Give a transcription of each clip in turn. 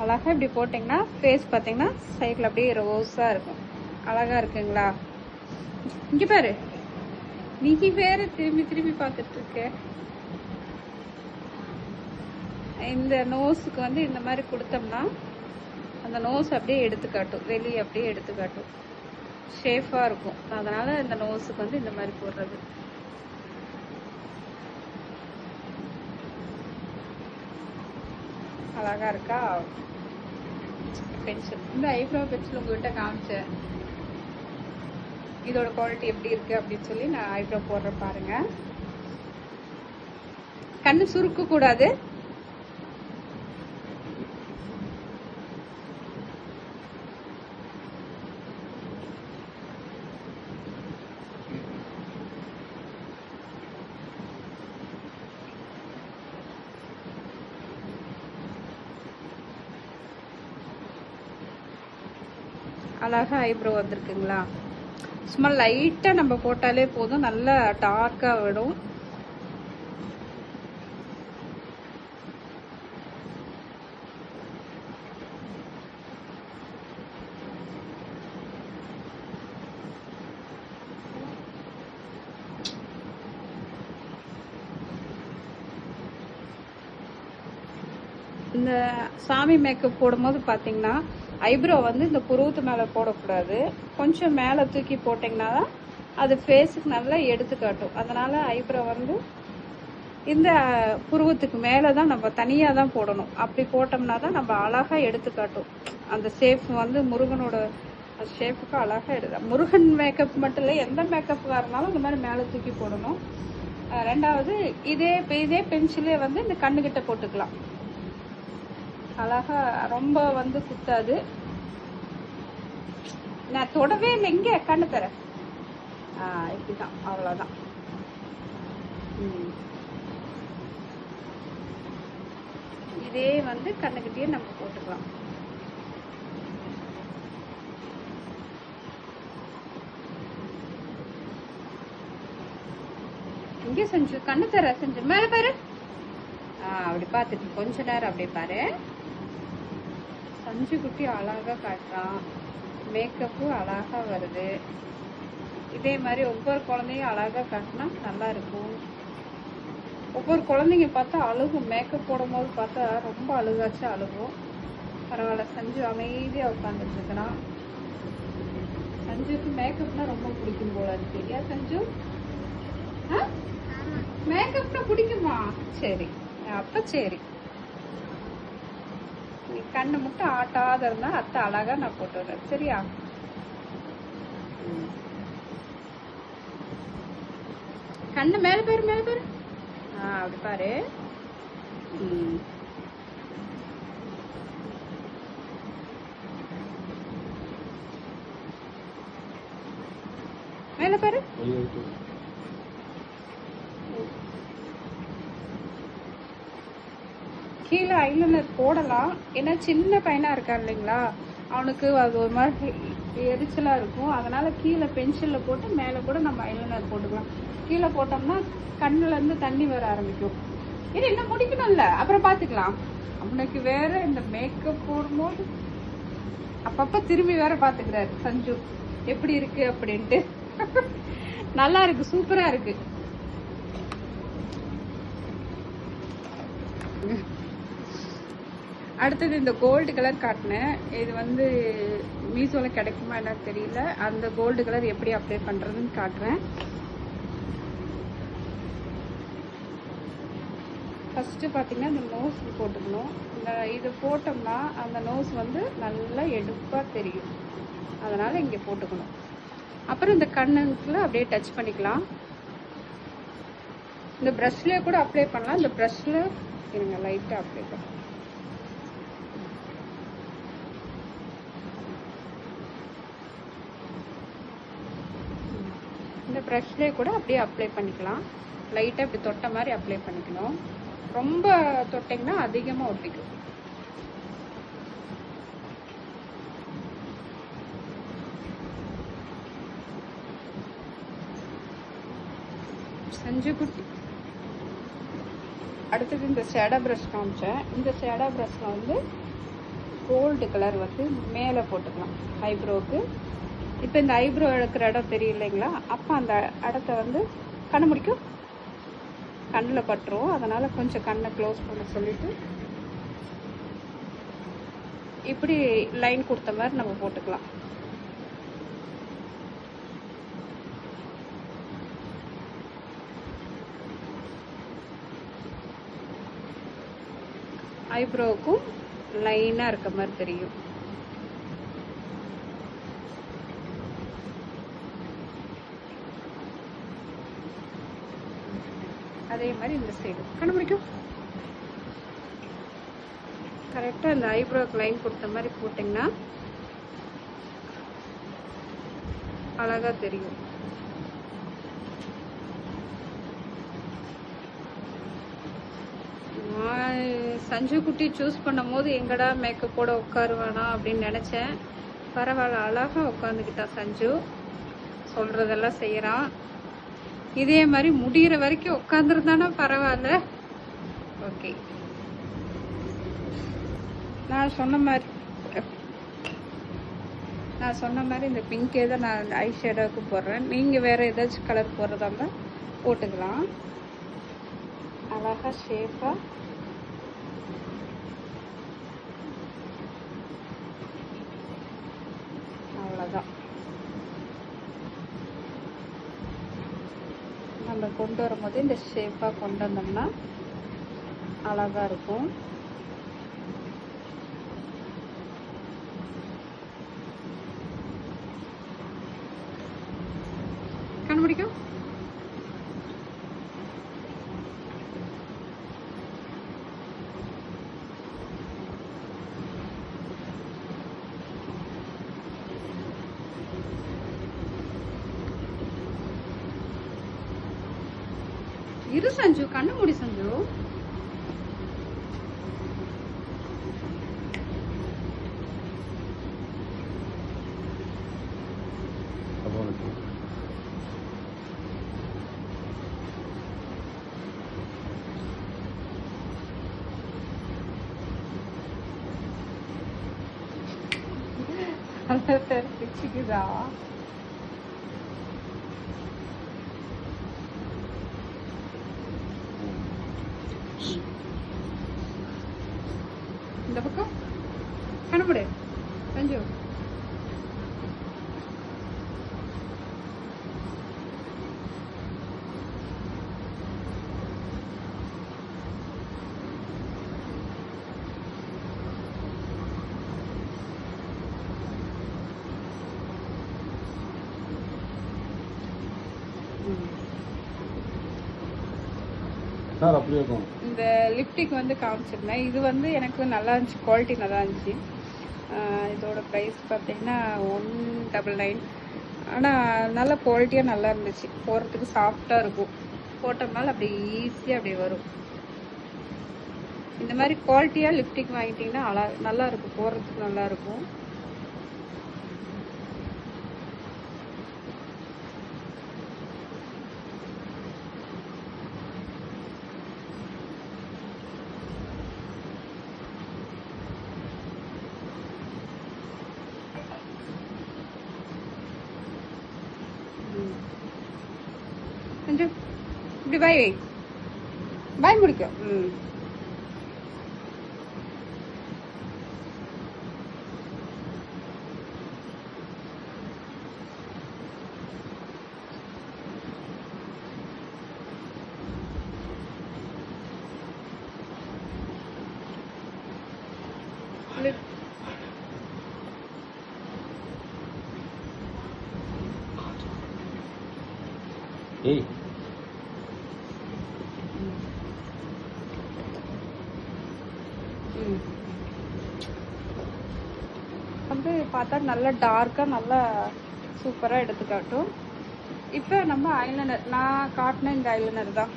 அழகாக இப்படி போட்டிங்கன்னா ஃபேஸ் பார்த்தீங்கன்னா சைடில் அப்படியே ரோஸாக இருக்கும். அழகாக இருக்குங்களா? இங்கே பாரு, நீ வேற திரும்பி திரும்பி பார்த்துட்டு இருக்க. இந்த நோஸுக்கு வந்து இந்த மாதிரி கொடுத்தோம்னா அந்த நோஸ் அப்படியே எடுத்து காட்டும், வெளியே அப்படியே எடுத்து காட்டும், ஷேஃபாக இருக்கும். அதனால் இந்த நோஸுக்கு வந்து இந்த மாதிரி போடுறது. அழகா இருக்கா? பென்சில், இந்த ஐப்ரோ பென்சில் உங்ககிட்ட காமிச்சேன், இதோட குவாலிட்டி எப்படி இருக்கு அப்படின்னு சொல்லி நான் ஐப்ரோ போடுற பாருங்க. கண்ணு சுருக்க கூடாது. அழகா ஐப்ரோ வந்திருக்குங்களா? சும்மா லைட்டாக நம்ம போட்டாலே போதும், நல்லா டார்க்காக விடும். இந்த சாமி மேக்கப் போடும்போது பார்த்தீங்கன்னா ஐப்ரோ வந்து இந்த புருவத்து மேலே போடக்கூடாது, கொஞ்சம் மேலே தூக்கி போட்டிங்கன்னா தான் அது ஃபேஸுக்கு நல்லா எடுத்து காட்டும். அதனால் ஐப்ரோ வந்து இந்த புருவத்துக்கு மேலே தான் நம்ம தனியாக தான் போடணும். அப்படி போட்டோம்னா தான் நம்ம அழகாக எடுத்து காட்டும். அந்த ஷேப் வந்து முருகனோட ஷேப்புக்கு அழகாக எடுத்து, முருகன் மேக்கப் மட்டும் இல்லை, எந்த மேக்கப்பாக இருந்தாலும் இந்த மாதிரி மேலே தூக்கி போடணும். ரெண்டாவது இதே பென்சிலே வந்து இந்த கண்ணுக்கிட்ட போட்டுக்கலாம். அழகா ரொம்ப வந்து குத்தாது. நான் தொடவே இல்லை, இங்க கண்ணு தர இப்படிதான், அவ்வளவுதான். இதே வந்து கண்ணுக்கிட்டே நம்ம போட்டுக்கலாம். இங்கே செஞ்சு கண்ணு தர செஞ்சு மேல பாரு. அப்படி பார்த்துட்டு கொஞ்ச நேரம் அப்படியே பாரு. சஞ்சு குட்டி அழகா காட்டுறான், மேக்கப்பு அழகா வருது. இதே மாதிரி ஒவ்வொரு குழந்தையும் அழகா காட்டினா நல்லா இருக்கும். ஒவ்வொரு குழந்தைங்க பார்த்தா அழுகும், மேக்கப் போடும் போது பார்த்தா ரொம்ப அழுகாச்சு அழுகும். பரவாயில்ல, சஞ்சு அமைதியா உட்காந்துட்டு இருக்கிறான். சஞ்சுக்கு மேக்கப்னா ரொம்ப பிடிக்கும் போல இருக்கு. ஏன் சஞ்சு? மேக்கப்னா பிடிக்குமா? சரி, அப்ப சரி. நீ கண்ணு மட்டும் ஆட்டாத இருந்தா அத்தை அழகா நான் போட்டு வரேன், சரியா? கண்ணு மேல பாரு, மேல பாரு. அப்படி பாரு. மேல பாரு. கீழே ஐலைனர் போடலாம், ஏன்னா சின்ன பையனா இருக்கா இல்லைங்களா, அவனுக்கு அது ஒரு மாதிரி எரிச்சலா இருக்கும். அதனால கீழே பென்சில்ல போட்டு மேலே கூட நம்ம ஐலைனர் போட்டுக்கலாம். கீழே போட்டோம்னா கண்ணுல இருந்து தண்ணி வர ஆரம்பிக்கும். இது என்ன முடிக்கணும்ல, அப்புறம் பாத்துக்கலாம். அவனுக்கு வேற இந்த மேக்கப் போடும்போது அப்பப்ப திரும்பி வேற பாத்துக்கிறாரு சஞ்சு, எப்படி இருக்கு அப்படின்ட்டு. நல்லா இருக்கு, சூப்பரா இருக்கு. அடுத்தது இந்த கோல்டு கலர் காட்டினேன். இது வந்து மீஷோவில் கிடைக்குமா என்னன்னு தெரியல. அந்த கோல்டு கலர் எப்படி அப்ளை பண்ணுறதுன்னு காட்டுறேன். ஃபஸ்ட்டு பார்த்தீங்கன்னா இந்த நோஸ் போட்டுக்கணும். இது போட்டோம்னா அந்த நோஸ் வந்து நல்லா எடுப்பாக தெரியும், அதனால் இங்கே போட்டுக்கணும். அப்புறம் இந்த கண்ணுக்குள்ள அப்படியே டச் பண்ணிக்கலாம். இந்த ப்ரஷ்லேயே கூட அப்ளை பண்ணலாம். இந்த ப்ரஷ்ல இருங்க லைட்டாக அப்ளை பண்ணலாம். இந்த ப்ரஷ்லேயே கூட அப்படியே அப்ளை பண்ணிக்கலாம். லைட்டாக இப்படி தொட்ட மாதிரி அப்ளை பண்ணிக்கணும். ரொம்ப தொட்டிங்கன்னா அதிகமாக ஒட்டிக்கும். சஞ்சு குட்டி. அடுத்தது இந்த ஷேடோ ப்ரஷ் காமிச்சேன். இந்த ஷேடோ ப்ரஷ்ல வந்து கோல்டு கலர் வந்து மேலே போட்டுக்கலாம் ஐப்ரோவுக்கு. இப்போ இந்த ஐப்ரோ எடுக்கிற இடம் தெரியும் இல்லைங்களா, அப்போ அந்த இடத்த வந்து கண்ணு முடிக்கும், கண்ணில் பட்டுரும். அதனால் கொஞ்சம் கண்ணை க்ளோஸ் பண்ண சொல்லிவிட்டு இப்படி லைன் கொடுத்த மாதிரி நம்ம போட்டுக்கலாம். ஐப்ரோவுக்கும் லைனாக இருக்க மாதிரி தெரியும். அதே மாதிரி இந்த சைடு கண்ணு முடிக்கும். கரெக்டாக இந்த ஐப்ரோவுக்கு லைன் கொடுத்த மாதிரி போட்டிங்கன்னா அழகாக தெரியும். சஞ்சு குட்டி சூஸ் பண்ணும் போது எங்கடா மேக்கப்போட உட்காருவானா அப்படின்னு நினச்சேன். பரவாயில்ல, அழகாக உட்காந்துக்கிட்டா சஞ்சு, சொல்கிறதெல்லாம் செய்கிறான். இதே மாதிரி முடிகிற வரைக்கும் உட்காந்துருந்தானா பரவாயில்ல. ஓகே, நான் சொன்ன மாதிரி இந்த பிங்கே தான் நான் ஐ ஷேடோவுக்கு போடுறேன். நீங்கள் வேறு ஏதாச்சும் கலர் போடுறதா இருந்தால் போட்டுக்கலாம். அழகாக ஷேப்பாக அவ்வளோதான் நம்ம கொண்டு வரும்போது இந்த ஷேப்பாக கொண்டு வந்தோம்னா அழகாக இருக்கும். கண்டுபிடிக்கும். இரு சஞ்சு, கண்ணு மூடி சஞ்சு. பிச்சுக்குதா? இந்த பக்கம் கணப்படு சஞ்சு. இந்த லிப்டிக் வந்து காமிச்சிருந்தேன். இது வந்து எனக்கு நல்லா இருந்துச்சு, குவாலிட்டி நல்லா இருந்துச்சு. இதோட ப்ரைஸ் பார்த்தீங்கன்னா 199. ஆனால் நல்ல குவாலிட்டியாக நல்லா இருந்துச்சு. போடுறதுக்கு சாஃப்டாக இருக்கும். போட்டோம்னால அப்படி ஈஸியாக அப்படி வரும். இந்த மாதிரி குவாலிட்டியாக லிப்டிக் வாங்கிட்டிங்கன்னா நல்லா இருக்கும், போடுறதுக்கு நல்லா இருக்கும். இப்படி பாய் முடிக்கும். ஏய் வந்து பார்த்தா நல்லா டார்க்காக நல்லா சூப்பராக எடுத்து காட்டும். இப்போ நம்ம ஐலைனர், நான் காட்டின இந்த ஐலைனர் தான்,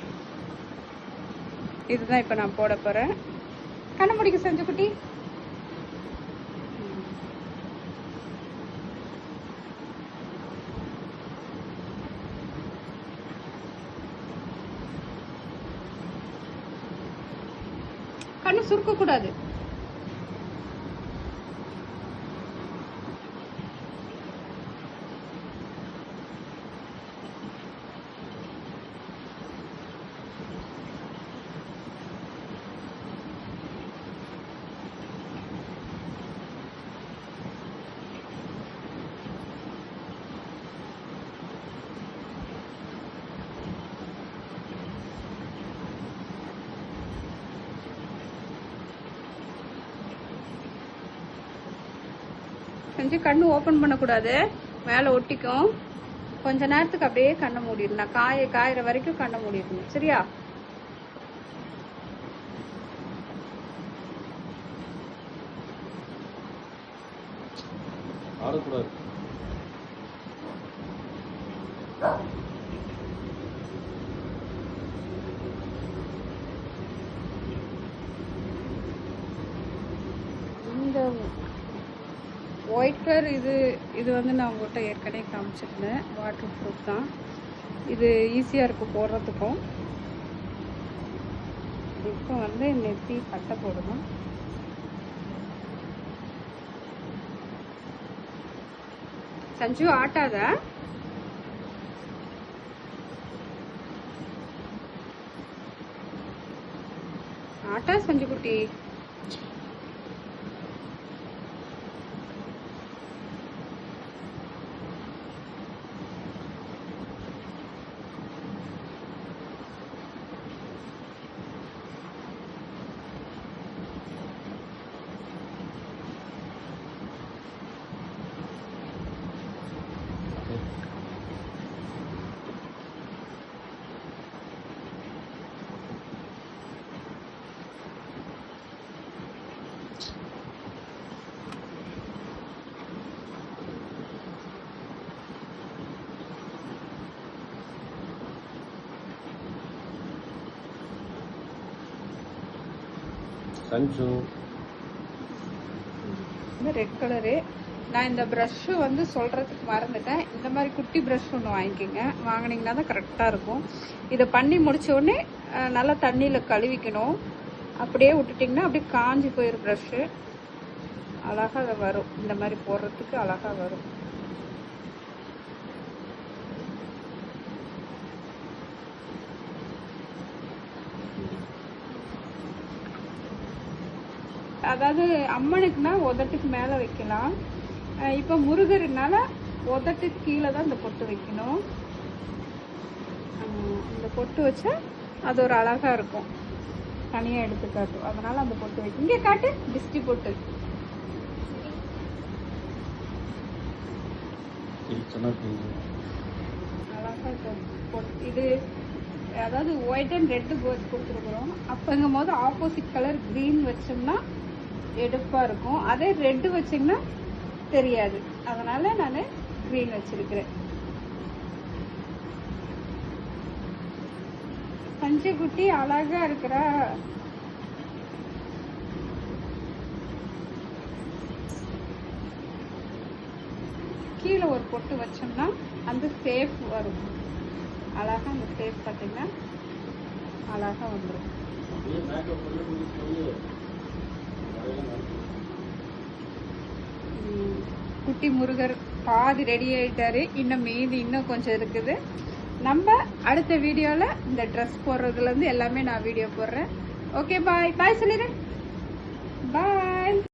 இதுதான் இப்போ நான் போட போகிறேன். கண்ணு முடிக்க செஞ்சு குட்டி. கண்ணு சுருக்க கூடாது. கொஞ்சம் கண்ணு ஓப்பன் பண்ணக்கூடாது, மேலே ஒட்டிக்கும். கொஞ்ச நேரத்துக்கு அப்படியே கண்ணை மூடிடணும். நான் காயிற வரைக்கும் கண்ணை மூடிடணும். சரியா? ஆடக்கூடாது. இந்த ஒயிட் கலர் இது வந்து நான் உங்கள்கிட்ட ஏற்கனவே காமிச்சிருந்தேன். வாட்டர் ப்ரூஃப் தான். இது ஈஸியாக இருக்கும் போடுறதுக்கும். இப்போ வந்து நெத்தி பட்டை போடணும். சஞ்சு ஆட்டாத. ஆட்டா சஞ்சு குட்டி. Sanju red colour. நான் இந்த ப்ரஷ்ஷு வந்து சொல்கிறதுக்கு மறந்துட்டேன். இந்த மாதிரி குட்டி ப்ரஷ் ஒன்று வாங்கிக்கோங்க. வாங்கினீங்கன்னா தான் கரெக்டாக இருக்கும். இதை பண்ணி முடிச்ச உடனே நல்லா தண்ணியில் கழுவிக்கணும். அப்படியே விட்டுட்டிங்கன்னா அப்படியே காஞ்சி போயிடும் ப்ரஷ்ஷு. அழகாக வரும். இந்த மாதிரி போடுறதுக்கு அழகாக வரும். அதாவது அம்மனுக்குனா உதட்டுக்கு மேலே வைக்கலாம். இப்போ முருகர்னால உதட்டுக்கு கீழே தான் இந்த பொட்டு வைக்கணும். இந்த பொட்டு வச்சா அது ஒரு அழகா இருக்கும். தனியாக எடுத்து காட்டும். அதனால அந்த பொட்டு வைக்க. இங்கே காட்டு டிஸ்டி பொட்டு. அழகா பொட்டு. இது அதாவது ஒயிட் அண்ட் ரெட்டு பேர்ட்ஸ் கொடுத்துருக்குறோம். அப்போங்கும் போது ஆப்போசிட் கலர் க்ரீன் வச்சோம்னா எடுப்பாக இருக்கும். அதே ரெட்டு வச்சிங்கன்னா தெரியாது. அதனால நான் க்ரீன் வச்சிருக்கிறேன். பஞ்சு குட்டி அழகா இருக்கிறா. கீழே ஒரு பொட்டு வச்சோம்னா அந்த சேஃப் வரும். அழகா அந்த சேஃப் பார்த்தீங்கன்னா அழகா வந்துடும். குட்டி முருகர் பாதி ரெடி ஆயிட்டாரு. இன்னும் மீதி இன்னும் கொஞ்சம் இருக்குது. நம்ம அடுத்த வீடியோல இந்த ட்ரெஸ் போடுறதுல இருந்து எல்லாமே நான் வீடியோ போடுறேன். ஓகே, பாய். பாய் சொல்லிடு. பாய்.